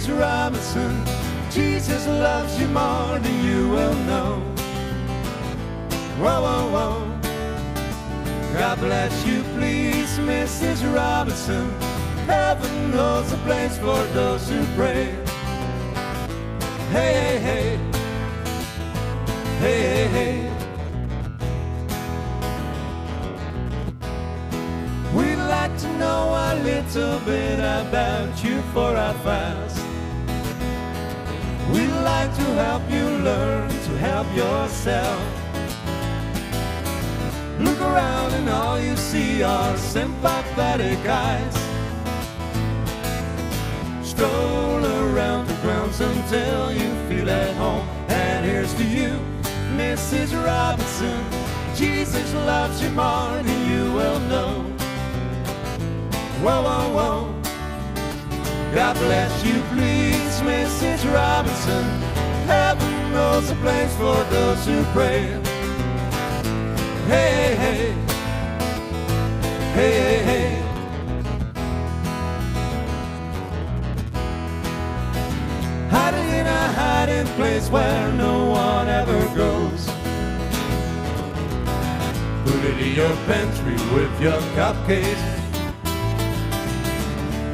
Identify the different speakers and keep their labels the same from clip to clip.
Speaker 1: Mrs. Robinson. Jesus loves you more than you will know. Whoa, whoa, whoa. God bless you, please, Mrs. Robinson. Heaven holds a place for those who pray. Hey, hey, hey. Hey, hey, hey. We'd like to know a little bit about you for our fast. We'd like to help you learn to help yourself. Look around and all you see are sympathetic eyes. Stroll around the grounds until you feel at home. And here's to you, Mrs. Robinson. Jesus loves you more than you will know. Whoa, whoa, whoa. God bless you, please, Mrs. Robinson. Heaven knows a place for those who pray. Hey, hey, hey, hey, hey. Hiding in a hiding place where no one ever goes. Put it in your pantry with your cupcakes.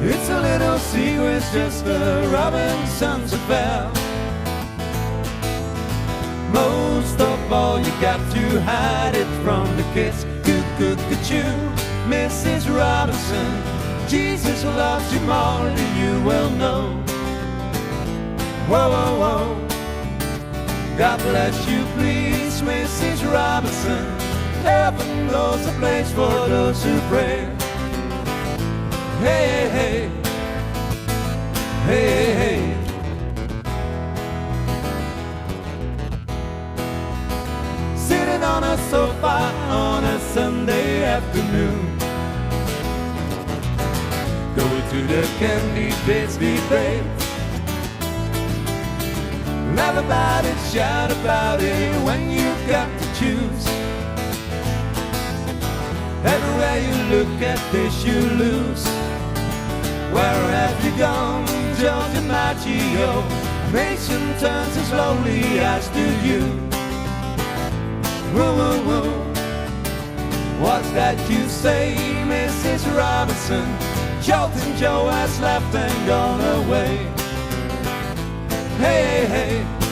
Speaker 1: It's a little secret, it's just a Robinson's affair. Most of all, you got to hide it from the kids. Cuckoo-cuckoo, Mrs. Robinson. Jesus loves you more than you will know. Whoa, whoa, whoa. God bless you, please, Mrs. Robinson. Heaven knows a place for those who pray. Hey, hey, hey, hey. Sitting on a sofa on a Sunday afternoon, going to the candy Bitsby babe. Laugh about it, shout about it when you got to choose. Everywhere you look at this you lose. Where have you gone, George DiMaggio? Nation turns as slowly as do you. Woo, woo, woo. What's that you say, Mrs. Robinson? Joltin' Joe has left and gone away. Hey, hey, hey.